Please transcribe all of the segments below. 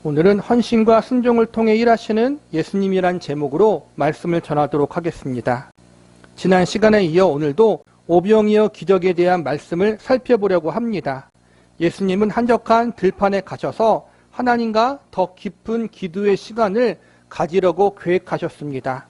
오늘은 헌신과 순종을 통해 일하시는 예수님이란 제목으로 말씀을 전하도록 하겠습니다. 지난 시간에 이어 오늘도 오병이어 기적에 대한 말씀을 살펴보려고 합니다. 예수님은 한적한 들판에 가셔서 하나님과 더 깊은 기도의 시간을 가지려고 계획하셨습니다.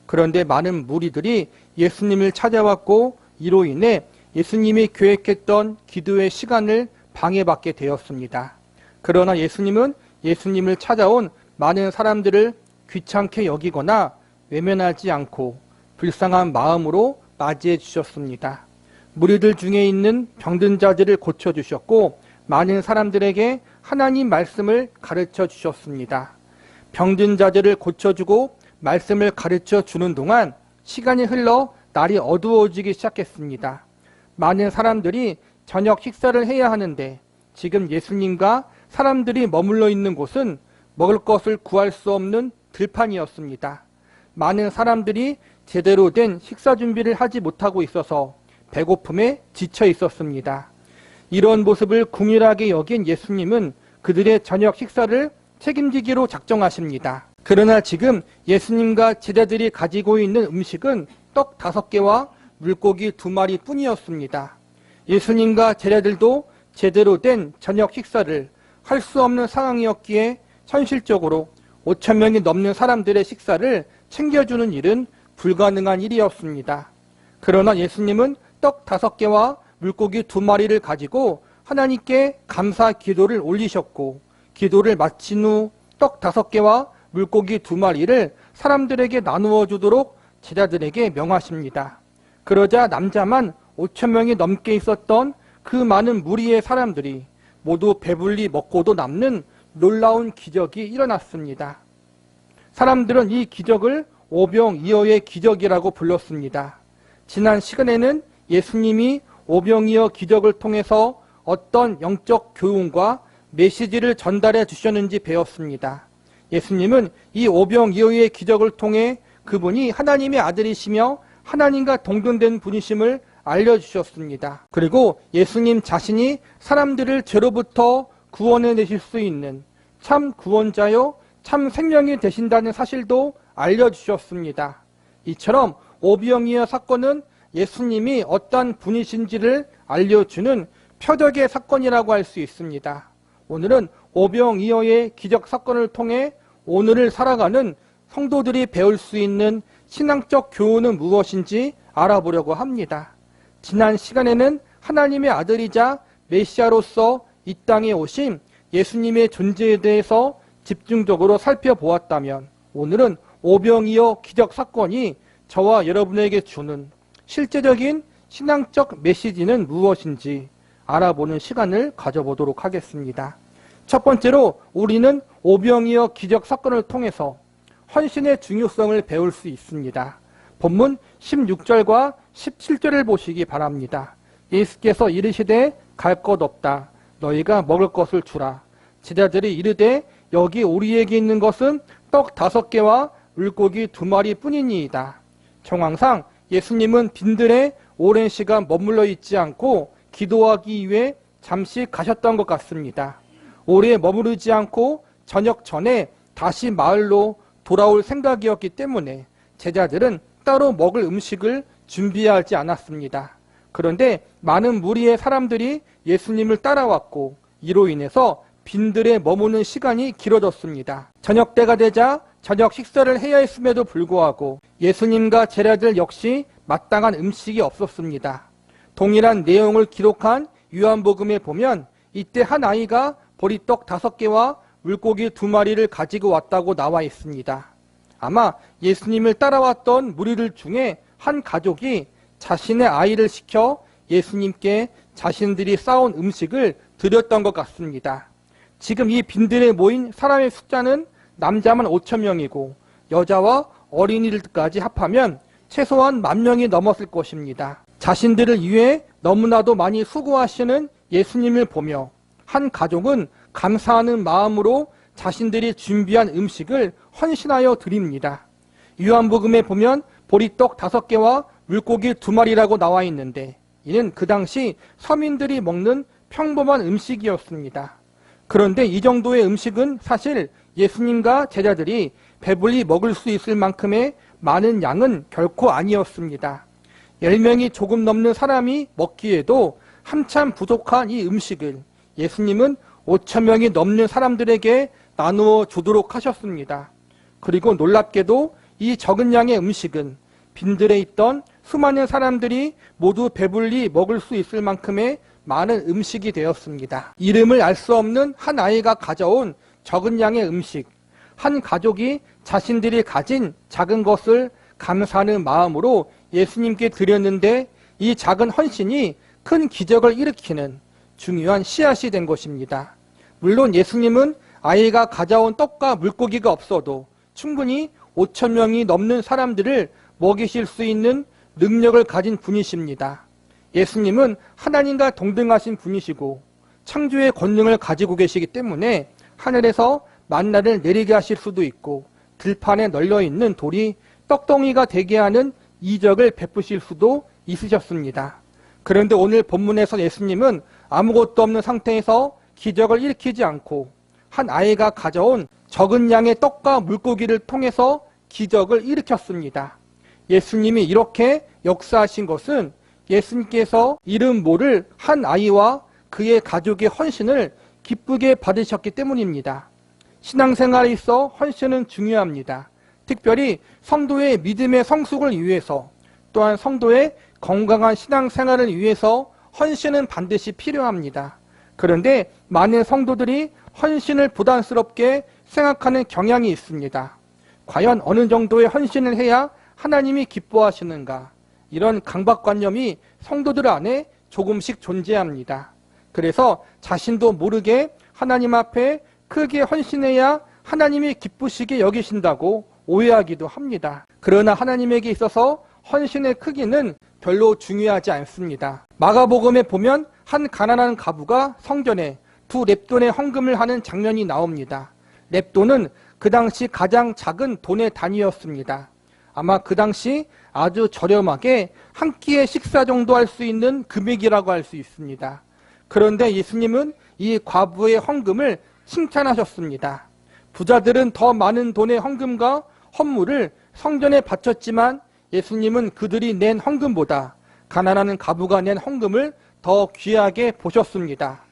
그런데 많은 무리들이 예수님을 찾아왔고 이로 인해 예수님이 계획했던 기도의 시간을 방해받게 되었습니다. 그러나 예수님은 예수님을 찾아온 많은 사람들을 귀찮게 여기거나 외면하지 않고 불쌍한 마음으로 맞이해 주셨습니다. 무리들 중에 있는 병든 자들을 고쳐주셨고 많은 사람들에게 하나님 말씀을 가르쳐 주셨습니다. 병든 자들을 고쳐주고 말씀을 가르쳐 주는 동안 시간이 흘러 날이 어두워지기 시작했습니다. 많은 사람들이 저녁 식사를 해야 하는데 지금 예수님과 사람들이 머물러 있는 곳은 먹을 것을 구할 수 없는 들판이었습니다. 많은 사람들이 제대로 된 식사 준비를 하지 못하고 있어서 배고픔에 지쳐 있었습니다. 이런 모습을 궁일하게 여긴 예수님은 그들의 저녁 식사를 책임지기로 작정하십니다. 그러나 지금 예수님과 제자들이 가지고 있는 음식은 떡 5개와 물고기 2마리 뿐이었습니다. 예수님과 제자들도 제대로 된 저녁 식사를 할 수 없는 상황이었기에 현실적으로 5,000명이 넘는 사람들의 식사를 챙겨주는 일은 불가능한 일이었습니다. 그러나 예수님은 떡 5개와 물고기 2마리를 가지고 하나님께 감사 기도를 올리셨고 기도를 마친 후 떡 5개와 물고기 2마리를 사람들에게 나누어 주도록 제자들에게 명하십니다. 그러자 남자만 5,000명이 넘게 있었던 그 많은 무리의 사람들이 모두 배불리 먹고도 남는 놀라운 기적이 일어났습니다. 사람들은 이 기적을 오병이어의 기적이라고 불렀습니다. 지난 시간에는 예수님이 오병이어 기적을 통해서 어떤 영적 교훈과 메시지를 전달해 주셨는지 배웠습니다. 예수님은 이 오병이어의 기적을 통해 그분이 하나님의 아들이시며 하나님과 동등된 분이심을 알려주셨습니다. 그리고 예수님 자신이 사람들을 죄로부터 구원해 내실 수 있는 참 구원자요 참 생명이 되신다는 사실도 알려주셨습니다. 이처럼 오병이어 사건은 예수님이 어떤 분이신지를 알려주는 표적의 사건이라고 할 수 있습니다. 오늘은 오병이어의 기적 사건을 통해 오늘을 살아가는 성도들이 배울 수 있는 신앙적 교훈은 무엇인지 알아보려고 합니다. 지난 시간에는 하나님의 아들이자 메시아로서 이 땅에 오신 예수님의 존재에 대해서 집중적으로 살펴보았다면 오늘은 오병이어 기적 사건이 저와 여러분에게 주는 실제적인 신앙적 메시지는 무엇인지 알아보는 시간을 가져보도록 하겠습니다. 첫 번째로 우리는 오병이어 기적 사건을 통해서 헌신의 중요성을 배울 수 있습니다. 본문 16절과 17절을 보시기 바랍니다. 예수께서 이르시되 갈 것 없다. 너희가 먹을 것을 주라. 제자들이 이르되 여기 우리에게 있는 것은 떡 5개와 물고기 2마리 뿐이니이다. 정황상 예수님은 빈들에 오랜 시간 머물러 있지 않고 기도하기 위해 잠시 가셨던 것 같습니다. 오래 머무르지 않고 저녁 전에 다시 마을로 돌아올 생각이었기 때문에 제자들은 따로 먹을 음식을 준비하지 않았습니다. 그런데 많은 무리의 사람들이 예수님을 따라왔고 이로 인해서 빈들에 머무는 시간이 길어졌습니다. 저녁 때가 되자 저녁 식사를 해야 했음에도 불구하고 예수님과 제자들 역시 마땅한 음식이 없었습니다. 동일한 내용을 기록한 요한복음에 보면 이때 한 아이가 보리떡 5개와 물고기 2마리를 가지고 왔다고 나와 있습니다. 아마 예수님을 따라왔던 무리들 중에 한 가족이 자신의 아이를 시켜 예수님께 자신들이 싸온 음식을 드렸던 것 같습니다. 지금 이 빈들에 모인 사람의 숫자는 남자만 5,000명이고 여자와 어린이들까지 합하면 최소한 10,000명이 넘었을 것입니다. 자신들을 위해 너무나도 많이 수고하시는 예수님을 보며 한 가족은 감사하는 마음으로 자신들이 준비한 음식을 헌신하여 드립니다. 요한복음에 보면 보리떡 5개와 물고기 2마리라고 나와 있는데 이는 그 당시 서민들이 먹는 평범한 음식이었습니다. 그런데 이 정도의 음식은 사실 예수님과 제자들이 배불리 먹을 수 있을 만큼의 많은 양은 결코 아니었습니다. 10명이 조금 넘는 사람이 먹기에도 한참 부족한 이 음식을 예수님은 5,000명이 넘는 사람들에게 나누어 주도록 하셨습니다. 그리고 놀랍게도 이 적은 양의 음식은 빈들에 있던 수많은 사람들이 모두 배불리 먹을 수 있을 만큼의 많은 음식이 되었습니다. 이름을 알 수 없는 한 아이가 가져온 적은 양의 음식, 한 가족이 자신들이 가진 작은 것을 감사하는 마음으로 예수님께 드렸는데 이 작은 헌신이 큰 기적을 일으키는 중요한 씨앗이 된 것입니다. 물론 예수님은 아이가 가져온 떡과 물고기가 없어도 충분히 5,000명이 넘는 사람들을 먹이실 수 있는 능력을 가진 분이십니다. 예수님은 하나님과 동등하신 분이시고 창조의 권능을 가지고 계시기 때문에 하늘에서 만나를 내리게 하실 수도 있고 들판에 널려있는 돌이 떡덩이가 되게 하는 이적을 베푸실 수도 있으셨습니다. 그런데 오늘 본문에서 예수님은 아무것도 없는 상태에서 기적을 일으키지 않고 한 아이가 가져온 적은 양의 떡과 물고기를 통해서 기적을 일으켰습니다. 예수님이 이렇게 역사하신 것은 예수님께서 이름 모를 한 아이와 그의 가족의 헌신을 기쁘게 받으셨기 때문입니다. 신앙생활에 있어 헌신은 중요합니다. 특별히 성도의 믿음의 성숙을 위해서 또한 성도의 건강한 신앙생활을 위해서 헌신은 반드시 필요합니다. 그런데 많은 성도들이 헌신을 부담스럽게 생각하는 경향이 있습니다. 과연 어느 정도의 헌신을 해야 하나님이 기뻐하시는가? 이런 강박관념이 성도들 안에 조금씩 존재합니다. 그래서 자신도 모르게 하나님 앞에 크게 헌신해야 하나님이 기쁘시게 여기신다고 오해하기도 합니다. 그러나 하나님에게 있어서 헌신의 크기는 별로 중요하지 않습니다. 마가복음에 보면 한 가난한 가부가 성전에 2렙돈의 헌금을 하는 장면이 나옵니다. 렙돈은 그 당시 가장 작은 돈의 단위였습니다. 아마 그 당시 아주 저렴하게 한 끼의 식사 정도 할 수 있는 금액이라고 할 수 있습니다. 그런데 예수님은 이 과부의 헌금을 칭찬하셨습니다. 부자들은 더 많은 돈의 헌금과 헌물을 성전에 바쳤지만 예수님은 그들이 낸 헌금보다 가난한 가부가 낸 헌금을 더 귀하게 보셨습니다.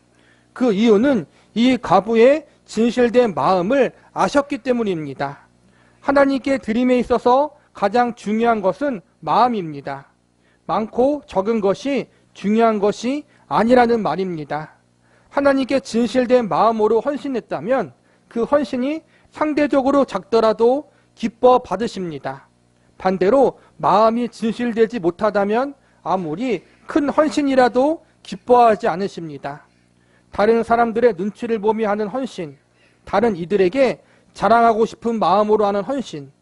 그 이유는 이 가부의 진실된 마음을 아셨기 때문입니다. 하나님께 드림에 있어서 가장 중요한 것은 마음입니다. 많고 적은 것이 중요한 것이 아니라는 말입니다. 하나님께 진실된 마음으로 헌신했다면 그 헌신이 상대적으로 작더라도 기뻐 받으십니다. 반대로 마음이 진실되지 못하다면 아무리 큰 헌신이라도 기뻐하지 않으십니다. 다른 사람들의 눈치를 보며 하는 헌신, 다른 이들에게 자랑하고 싶은 마음으로 하는 헌신,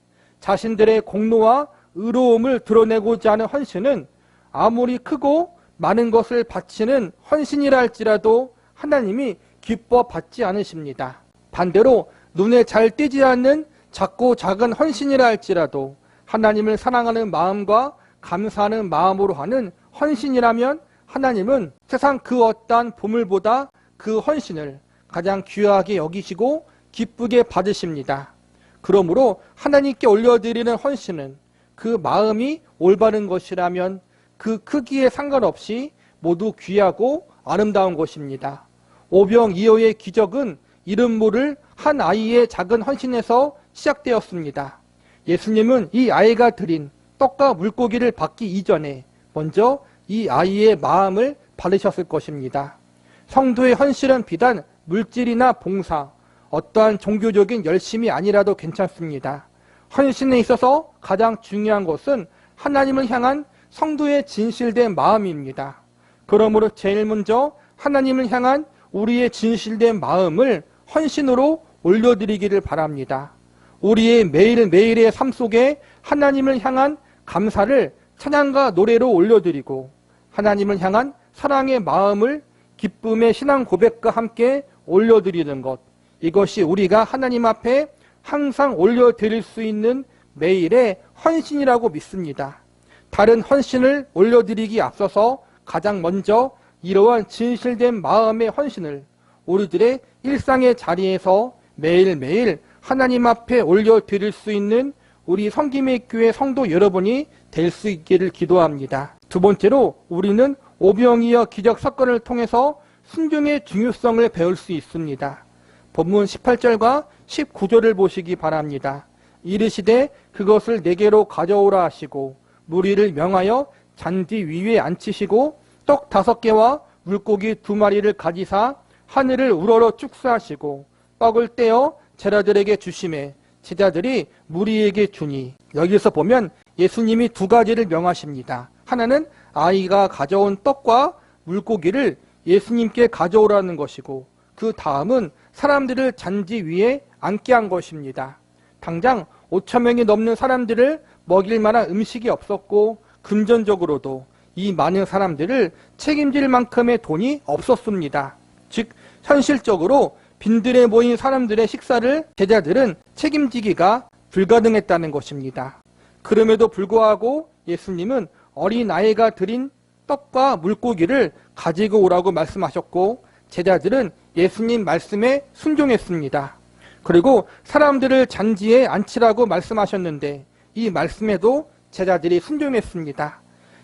자신들의 공로와 의로움을 드러내고자 하는 헌신은 아무리 크고 많은 것을 바치는 헌신이라 할지라도 하나님이 기뻐 받지 않으십니다. 반대로 눈에 잘 띄지 않는 작고 작은 헌신이라 할지라도 하나님을 사랑하는 마음과 감사하는 마음으로 하는 헌신이라면 하나님은 세상 그 어떠한 보물보다 그 헌신을 가장 귀하게 여기시고 기쁘게 받으십니다. 그러므로 하나님께 올려드리는 헌신은 그 마음이 올바른 것이라면 그 크기에 상관없이 모두 귀하고 아름다운 것입니다. 오병이어의 기적은 이름 모를 한 아이의 작은 헌신에서 시작되었습니다. 예수님은 이 아이가 드린 떡과 물고기를 받기 이전에 먼저 이 아이의 마음을 받으셨을 것입니다. 성도의 헌신은 비단 물질이나 봉사, 어떠한 종교적인 열심이 아니라도 괜찮습니다. 헌신에 있어서 가장 중요한 것은 하나님을 향한 성도의 진실된 마음입니다. 그러므로 제일 먼저 하나님을 향한 우리의 진실된 마음을 헌신으로 올려드리기를 바랍니다. 우리의 매일매일의 삶 속에 하나님을 향한 감사를 찬양과 노래로 올려드리고 하나님을 향한 사랑의 마음을 기쁨의 신앙 고백과 함께 올려드리는 것, 이것이 우리가 하나님 앞에 항상 올려드릴 수 있는 매일의 헌신이라고 믿습니다. 다른 헌신을 올려드리기 앞서서 가장 먼저 이러한 진실된 마음의 헌신을 우리들의 일상의 자리에서 매일매일 하나님 앞에 올려드릴 수 있는 우리 성김의 교회 성도 여러분이 될 수 있기를 기도합니다. 두 번째로 우리는 오병이어 기적 사건을 통해서 순종의 중요성을 배울 수 있습니다. 본문 18절과 19절을 보시기 바랍니다. 이르시되 그것을 내게로 가져오라 하시고 무리를 명하여 잔디 위에 앉히시고 떡 5개와 물고기 2마리를 가지사 하늘을 우러러 축사하시고 떡을 떼어 제자들에게 주시매 제자들이 무리에게 주니. 여기서 보면 예수님이 2가지를 명하십니다. 하나는 아이가 가져온 떡과 물고기를 예수님께 가져오라는 것이고, 그 다음은 사람들을 잔디 위에 앉게 한 것입니다. 당장 5,000명이 넘는 사람들을 먹일 만한 음식이 없었고, 금전적으로도 이 많은 사람들을 책임질 만큼의 돈이 없었습니다. 즉 현실적으로 빈들에 모인 사람들의 식사를 제자들은 책임지기가 불가능했다는 것입니다. 그럼에도 불구하고 예수님은 어린아이가 드린 떡과 물고기를 가지고 오라고 말씀하셨고, 제자들은 예수님 말씀에 순종했습니다. 그리고 사람들을 잔디에 앉히라고 말씀하셨는데 이 말씀에도 제자들이 순종했습니다.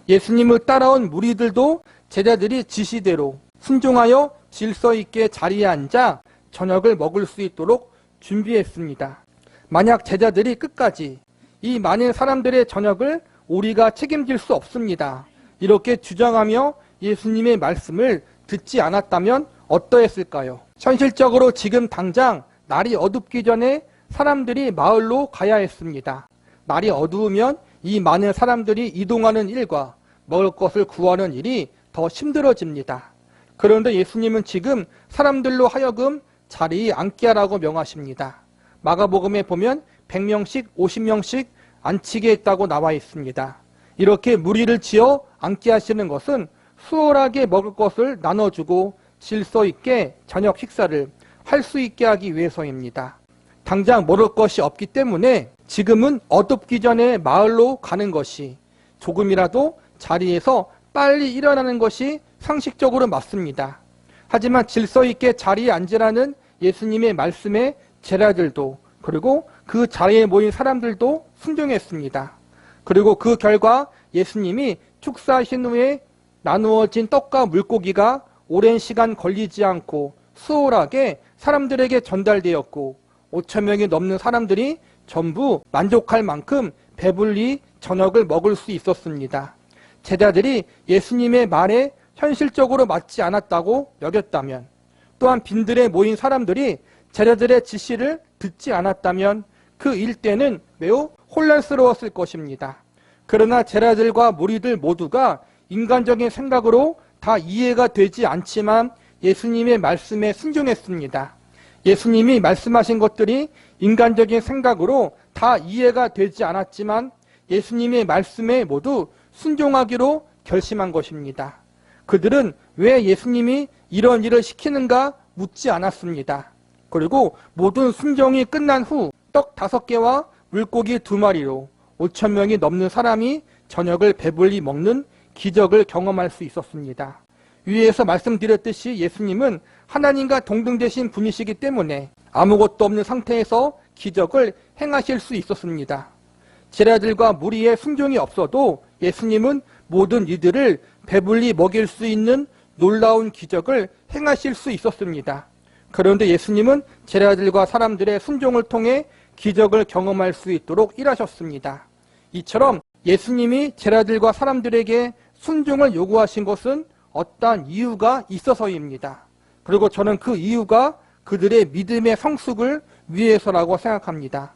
예수님을 따라온 무리들도 제자들이 지시대로 순종하여 질서 있게 자리에 앉아 저녁을 먹을 수 있도록 준비했습니다. 만약 제자들이 끝까지 이 많은 사람들의 저녁을 우리가 책임질 수 없습니다, 이렇게 주장하며 예수님의 말씀을 듣지 않았다면 어떠했을까요? 현실적으로 지금 당장 날이 어둡기 전에 사람들이 마을로 가야 했습니다. 날이 어두우면 이 많은 사람들이 이동하는 일과 먹을 것을 구하는 일이 더 힘들어집니다. 그런데 예수님은 지금 사람들로 하여금 자리에 앉게 하라고 명하십니다. 마가복음에 보면 100명씩 50명씩 앉히게 했다고 나와 있습니다. 이렇게 무리를 지어 앉게 하시는 것은 수월하게 먹을 것을 나눠주고 질서 있게 저녁 식사를 할 수 있게 하기 위해서입니다. 당장 먹을 것이 없기 때문에 지금은 어둡기 전에 마을로 가는 것이, 조금이라도 자리에서 빨리 일어나는 것이 상식적으로 맞습니다. 하지만 질서 있게 자리에 앉으라는 예수님의 말씀에 제자들도, 그리고 그 자리에 모인 사람들도 순종했습니다. 그리고 그 결과 예수님이 축사하신 후에 나누어진 떡과 물고기가 오랜 시간 걸리지 않고 수월하게 사람들에게 전달되었고, 5,000명이 넘는 사람들이 전부 만족할 만큼 배불리 저녁을 먹을 수 있었습니다. 제자들이 예수님의 말에 현실적으로 맞지 않았다고 여겼다면, 또한 빈들에 모인 사람들이 제자들의 지시를 듣지 않았다면 그 일대는 매우 혼란스러웠을 것입니다. 그러나 제자들과 무리들 모두가 인간적인 생각으로 다 이해가 되지 않지만 예수님의 말씀에 순종했습니다. 예수님이 말씀하신 것들이 인간적인 생각으로 다 이해가 되지 않았지만 예수님의 말씀에 모두 순종하기로 결심한 것입니다. 그들은 왜 예수님이 이런 일을 시키는가 묻지 않았습니다. 그리고 모든 순종이 끝난 후 떡 5개와 물고기 2마리로 5,000명이 넘는 사람이 저녁을 배불리 먹는 기적을 경험할 수 있었습니다. 위에서 말씀드렸듯이 예수님은 하나님과 동등되신 분이시기 때문에 아무것도 없는 상태에서 기적을 행하실 수 있었습니다. 제자들과 무리의 순종이 없어도 예수님은 모든 이들을 배불리 먹일 수 있는 놀라운 기적을 행하실 수 있었습니다. 그런데 예수님은 제자들과 사람들의 순종을 통해 기적을 경험할 수 있도록 일하셨습니다. 이처럼 예수님이 제자들과 사람들에게 순종을 요구하신 것은 어떠한 이유가 있어서입니다. 그리고 저는 그 이유가 그들의 믿음의 성숙을 위해서라고 생각합니다.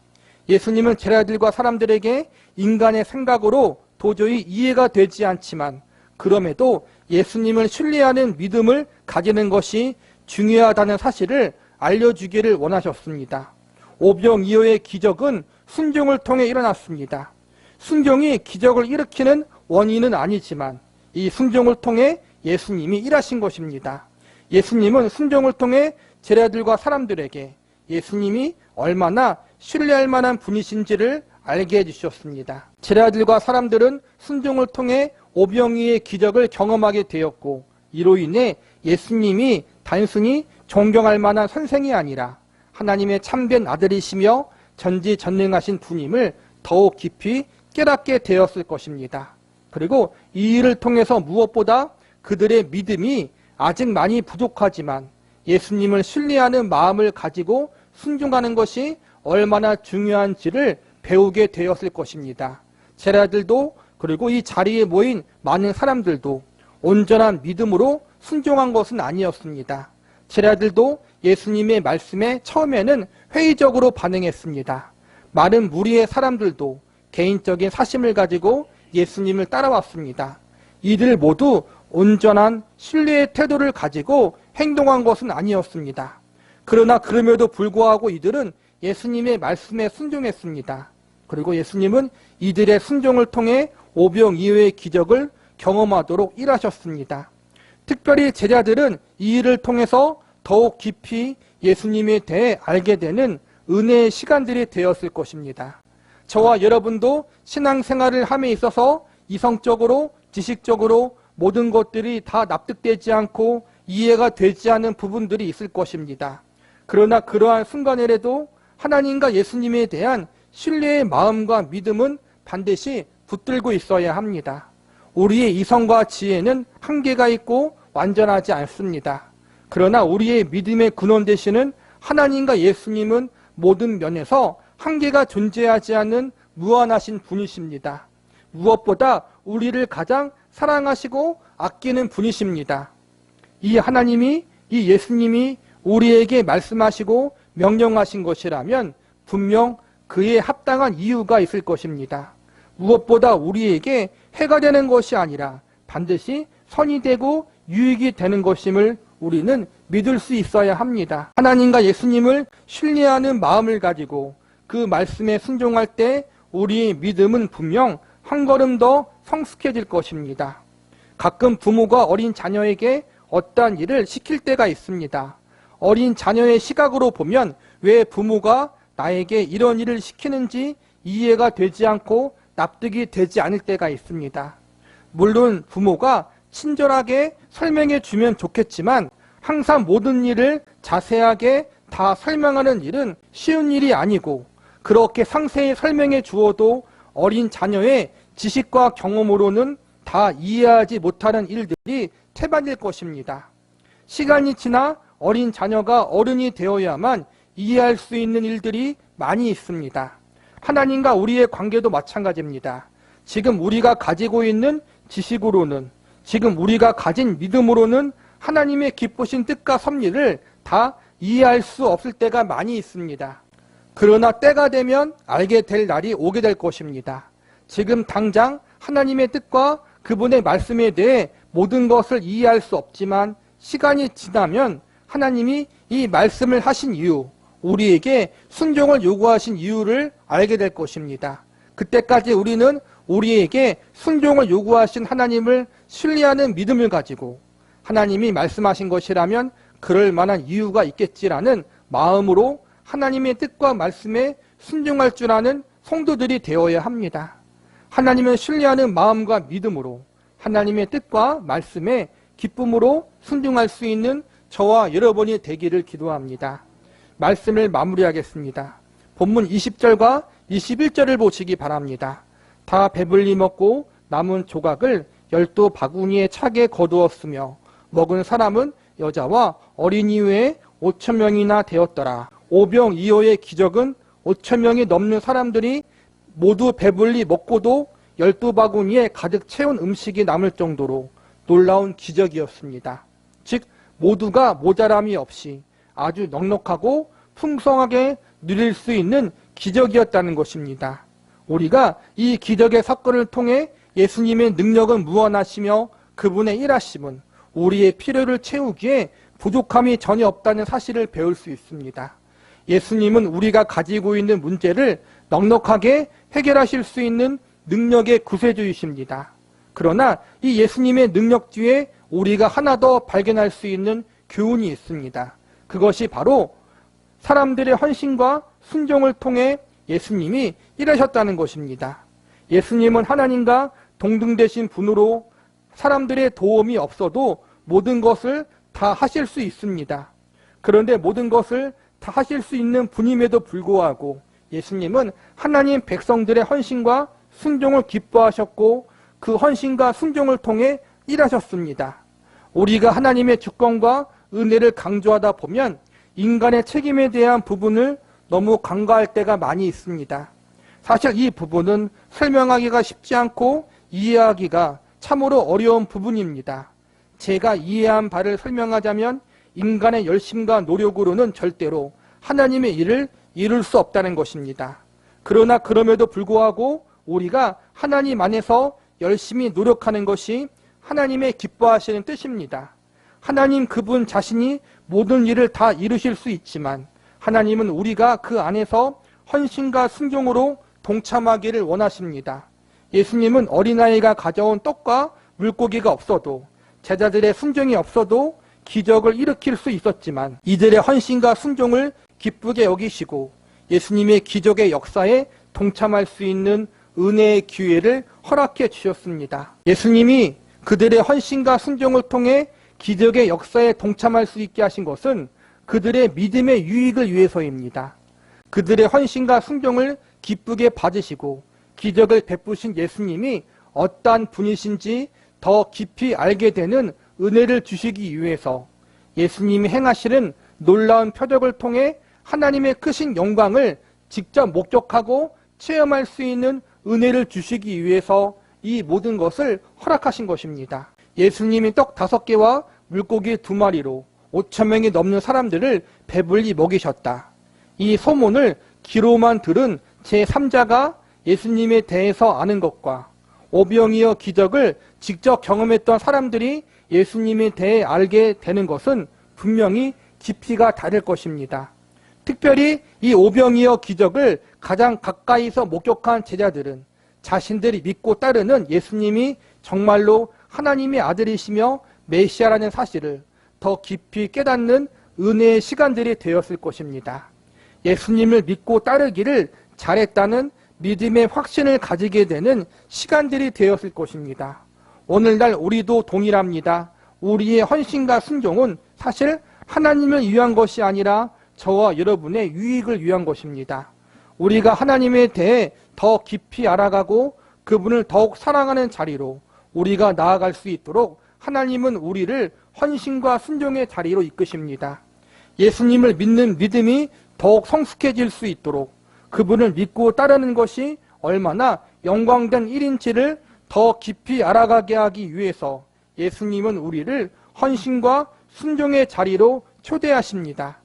예수님은 제자들과 사람들에게 인간의 생각으로 도저히 이해가 되지 않지만 그럼에도 예수님을 신뢰하는 믿음을 가지는 것이 중요하다는 사실을 알려주기를 원하셨습니다. 오병이어의 기적은 순종을 통해 일어났습니다. 순종이 기적을 일으키는 원인은 아니지만 이 순종을 통해 예수님이 일하신 것입니다. 예수님은 순종을 통해 제자들과 사람들에게 예수님이 얼마나 신뢰할 만한 분이신지를 알게 해주셨습니다. 제자들과 사람들은 순종을 통해 오병이어의 기적을 경험하게 되었고, 이로 인해 예수님이 단순히 존경할 만한 선생이 아니라 하나님의 참된 아들이시며 전지전능하신 분임을 더욱 깊이 깨닫게 되었을 것입니다. 그리고 이 일을 통해서 무엇보다 그들의 믿음이 아직 많이 부족하지만 예수님을 신뢰하는 마음을 가지고 순종하는 것이 얼마나 중요한지를 배우게 되었을 것입니다. 제자들도 그리고 이 자리에 모인 많은 사람들도 온전한 믿음으로 순종한 것은 아니었습니다. 제자들도 예수님의 말씀에 처음에는 회의적으로 반응했습니다. 많은 무리의 사람들도 개인적인 사심을 가지고 예수님을 따라왔습니다. 이들 모두 온전한 신뢰의 태도를 가지고 행동한 것은 아니었습니다. 그러나 그럼에도 불구하고 이들은 예수님의 말씀에 순종했습니다. 그리고 예수님은 이들의 순종을 통해 오병이어의 기적을 경험하도록 일하셨습니다. 특별히 제자들은 이 일을 통해서 더욱 깊이 예수님에 대해 알게 되는 은혜의 시간들이 되었을 것입니다. 저와 여러분도 신앙생활을 함에 있어서 이성적으로, 지식적으로 모든 것들이 다 납득되지 않고 이해가 되지 않은 부분들이 있을 것입니다. 그러나 그러한 순간에라도 하나님과 예수님에 대한 신뢰의 마음과 믿음은 반드시 붙들고 있어야 합니다. 우리의 이성과 지혜는 한계가 있고 완전하지 않습니다. 그러나 우리의 믿음의 근원 되시는 하나님과 예수님은 모든 면에서 한계가 존재하지 않는 무한하신 분이십니다. 무엇보다 우리를 가장 사랑하시고 아끼는 분이십니다. 이 하나님이, 이 예수님이 우리에게 말씀하시고 명령하신 것이라면 분명 그에 합당한 이유가 있을 것입니다. 무엇보다 우리에게 해가 되는 것이 아니라 반드시 선이 되고 유익이 되는 것임을 우리는 믿을 수 있어야 합니다. 하나님과 예수님을 신뢰하는 마음을 가지고 그 말씀에 순종할 때 우리의 믿음은 분명 한 걸음 더 성숙해질 것입니다. 가끔 부모가 어린 자녀에게 어떠한 일을 시킬 때가 있습니다. 어린 자녀의 시각으로 보면 왜 부모가 나에게 이런 일을 시키는지 이해가 되지 않고 납득이 되지 않을 때가 있습니다. 물론 부모가 친절하게 설명해 주면 좋겠지만 항상 모든 일을 자세하게 다 설명하는 일은 쉬운 일이 아니고 그렇게 상세히 설명해 주어도 어린 자녀의 지식과 경험으로는 다 이해하지 못하는 일들이 태반일 것입니다. 시간이 지나 어린 자녀가 어른이 되어야만 이해할 수 있는 일들이 많이 있습니다. 하나님과 우리의 관계도 마찬가지입니다. 지금 우리가 가지고 있는 지식으로는, 지금 우리가 가진 믿음으로는 하나님의 기쁘신 뜻과 섭리를 다 이해할 수 없을 때가 많이 있습니다. 그러나 때가 되면 알게 될 날이 오게 될 것입니다. 지금 당장 하나님의 뜻과 그분의 말씀에 대해 모든 것을 이해할 수 없지만 시간이 지나면 하나님이 이 말씀을 하신 이유, 우리에게 순종을 요구하신 이유를 알게 될 것입니다. 그때까지 우리는 우리에게 순종을 요구하신 하나님을 신뢰하는 믿음을 가지고 하나님이 말씀하신 것이라면 그럴 만한 이유가 있겠지라는 마음으로 하나님의 뜻과 말씀에 순종할 줄 아는 성도들이 되어야 합니다. 하나님을 신뢰하는 마음과 믿음으로 하나님의 뜻과 말씀에 기쁨으로 순종할 수 있는 저와 여러분이 되기를 기도합니다. 말씀을 마무리하겠습니다. 본문 20절과 21절을 보시기 바랍니다. 다 배불리 먹고 남은 조각을 12바구니에 차게 거두었으며 먹은 사람은 여자와 어린이 외에 5,000명이나 되었더라. 오병이어의 기적은 5,000명이 넘는 사람들이 모두 배불리 먹고도 12바구니에 가득 채운 음식이 남을 정도로 놀라운 기적이었습니다. 즉 모두가 모자람이 없이 아주 넉넉하고 풍성하게 누릴 수 있는 기적이었다는 것입니다. 우리가 이 기적의 사건을 통해 예수님의 능력은 무한하시며 그분의 일하심은 우리의 필요를 채우기에 부족함이 전혀 없다는 사실을 배울 수 있습니다. 예수님은 우리가 가지고 있는 문제를 넉넉하게 해결하실 수 있는 능력의 구세주이십니다. 그러나 이 예수님의 능력 뒤에 우리가 하나 더 발견할 수 있는 교훈이 있습니다. 그것이 바로 사람들의 헌신과 순종을 통해 예수님이 일하셨다는 것입니다. 예수님은 하나님과 동등되신 분으로 사람들의 도움이 없어도 모든 것을 다 하실 수 있습니다. 그런데 모든 것을 다 하실 수 있는 분임에도 불구하고 예수님은 하나님 백성들의 헌신과 순종을 기뻐하셨고 그 헌신과 순종을 통해 일하셨습니다. 우리가 하나님의 주권과 은혜를 강조하다 보면 인간의 책임에 대한 부분을 너무 간과할 때가 많이 있습니다. 사실 이 부분은 설명하기가 쉽지 않고 이해하기가 참으로 어려운 부분입니다. 제가 이해한 바를 설명하자면 인간의 열심과 노력으로는 절대로 하나님의 일을 이룰 수 없다는 것입니다. 그러나 그럼에도 불구하고 우리가 하나님 안에서 열심히 노력하는 것이 하나님의 기뻐하시는 뜻입니다. 하나님 그분 자신이 모든 일을 다 이루실 수 있지만 하나님은 우리가 그 안에서 헌신과 순종으로 동참하기를 원하십니다. 예수님은 어린아이가 가져온 떡과 물고기가 없어도 제자들의 순종이 없어도 기적을 일으킬 수 있었지만 이들의 헌신과 순종을 기쁘게 여기시고 예수님의 기적의 역사에 동참할 수 있는 은혜의 기회를 허락해 주셨습니다. 예수님이 그들의 헌신과 순종을 통해 기적의 역사에 동참할 수 있게 하신 것은 그들의 믿음의 유익을 위해서입니다. 그들의 헌신과 순종을 기쁘게 받으시고 기적을 베푸신 예수님이 어떠한 분이신지 더 깊이 알게 되는 은혜를 주시기 위해서 예수님이 행하시는 놀라운 표적을 통해 하나님의 크신 영광을 직접 목격하고 체험할 수 있는 은혜를 주시기 위해서 이 모든 것을 허락하신 것입니다. 예수님이 떡 5개와 물고기 2마리로 5,000명이 넘는 사람들을 배불리 먹이셨다. 이 소문을 귀로만 들은 제3자가 예수님에 대해서 아는 것과 오병이어 기적을 직접 경험했던 사람들이 예수님에 대해 알게 되는 것은 분명히 깊이가 다를 것입니다. 특별히 이 오병이어 기적을 가장 가까이서 목격한 제자들은 자신들이 믿고 따르는 예수님이 정말로 하나님의 아들이시며 메시아라는 사실을 더 깊이 깨닫는 은혜의 시간들이 되었을 것입니다. 예수님을 믿고 따르기를 잘했다는 믿음의 확신을 가지게 되는 시간들이 되었을 것입니다. 오늘날 우리도 동일합니다. 우리의 헌신과 순종은 사실 하나님을 위한 것이 아니라 저와 여러분의 유익을 위한 것입니다. 우리가 하나님에 대해 더 깊이 알아가고 그분을 더욱 사랑하는 자리로 우리가 나아갈 수 있도록 하나님은 우리를 헌신과 순종의 자리로 이끄십니다. 예수님을 믿는 믿음이 더욱 성숙해질 수 있도록 그분을 믿고 따르는 것이 얼마나 영광된 일인지를 더 깊이 알아가게 하기 위해서 예수님은 우리를 헌신과 순종의 자리로 초대하십니다.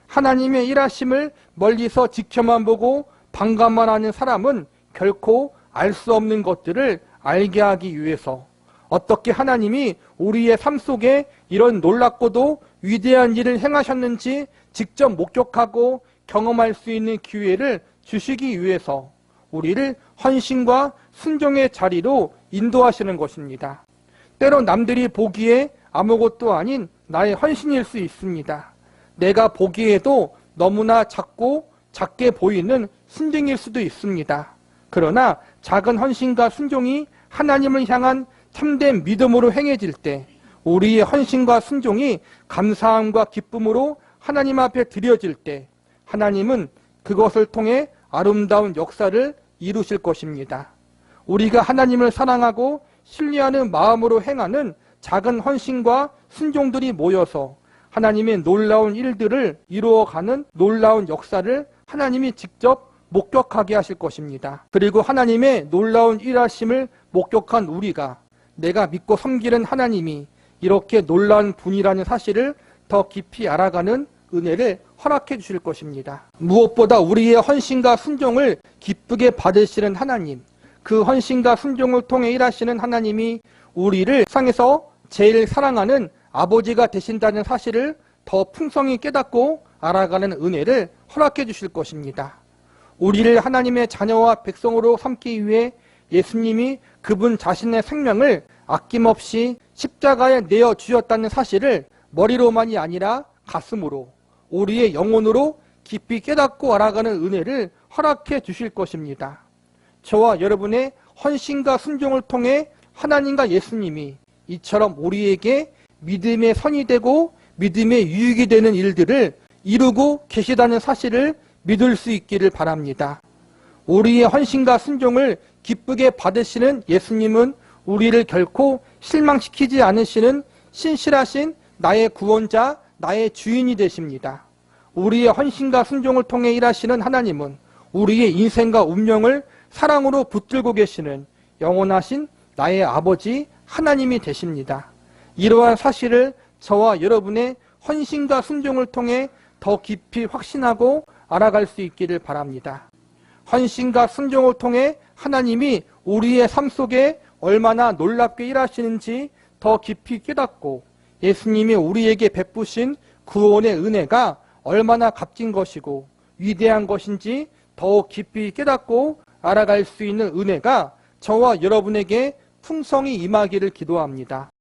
하나님의 일하심을 멀리서 지켜만 보고 반감만 하는 사람은 결코 알 수 없는 것들을 알게 하기 위해서 어떻게 하나님이 우리의 삶 속에 이런 놀랍고도 위대한 일을 행하셨는지 직접 목격하고 경험할 수 있는 기회를 주시기 위해서 우리를 헌신과 순종의 자리로 인도하시는 것입니다. 때로 남들이 보기에 아무것도 아닌 나의 헌신일 수 있습니다. 내가 보기에도 너무나 작고 작게 보이는 순종일 수도 있습니다. 그러나 작은 헌신과 순종이 하나님을 향한 참된 믿음으로 행해질 때 우리의 헌신과 순종이 감사함과 기쁨으로 하나님 앞에 드려질 때 하나님은 그것을 통해 아름다운 역사를 이루실 것입니다. 우리가 하나님을 사랑하고 신뢰하는 마음으로 행하는 작은 헌신과 순종들이 모여서 하나님의 놀라운 일들을 이루어가는 놀라운 역사를 하나님이 직접 목격하게 하실 것입니다. 그리고 하나님의 놀라운 일하심을 목격한 우리가 내가 믿고 섬기는 하나님이 이렇게 놀라운 분이라는 사실을 더 깊이 알아가는 은혜를 허락해 주실 것입니다. 무엇보다 우리의 헌신과 순종을 기쁘게 받으시는 하나님, 그 헌신과 순종을 통해 일하시는 하나님이 우리를 세상에서 제일 사랑하는 아버지가 되신다는 사실을 더 풍성히 깨닫고 알아가는 은혜를 허락해 주실 것입니다. 우리를 하나님의 자녀와 백성으로 삼기 위해 예수님이 그분 자신의 생명을 아낌없이 십자가에 내어 주셨다는 사실을 머리로만이 아니라 가슴으로 우리의 영혼으로 깊이 깨닫고 알아가는 은혜를 허락해 주실 것입니다. 저와 여러분의 헌신과 순종을 통해 하나님과 예수님이 이처럼 우리에게 믿음의 선이 되고 믿음에 유익이 되는 일들을 이루고 계시다는 사실을 믿을 수 있기를 바랍니다. 우리의 헌신과 순종을 기쁘게 받으시는 예수님은 우리를 결코 실망시키지 않으시는 신실하신 나의 구원자, 나의 주인이 되십니다. 우리의 헌신과 순종을 통해 일하시는 하나님은 우리의 인생과 운명을 사랑으로 붙들고 계시는 영원하신 나의 아버지 하나님이 되십니다. 이러한 사실을 저와 여러분의 헌신과 순종을 통해 더 깊이 확신하고 알아갈 수 있기를 바랍니다. 헌신과 순종을 통해 하나님이 우리의 삶 속에 얼마나 놀랍게 일하시는지 더 깊이 깨닫고 예수님이 우리에게 베푸신 구원의 은혜가 얼마나 값진 것이고 위대한 것인지 더욱 깊이 깨닫고 알아갈 수 있는 은혜가 저와 여러분에게 풍성히 임하기를 기도합니다.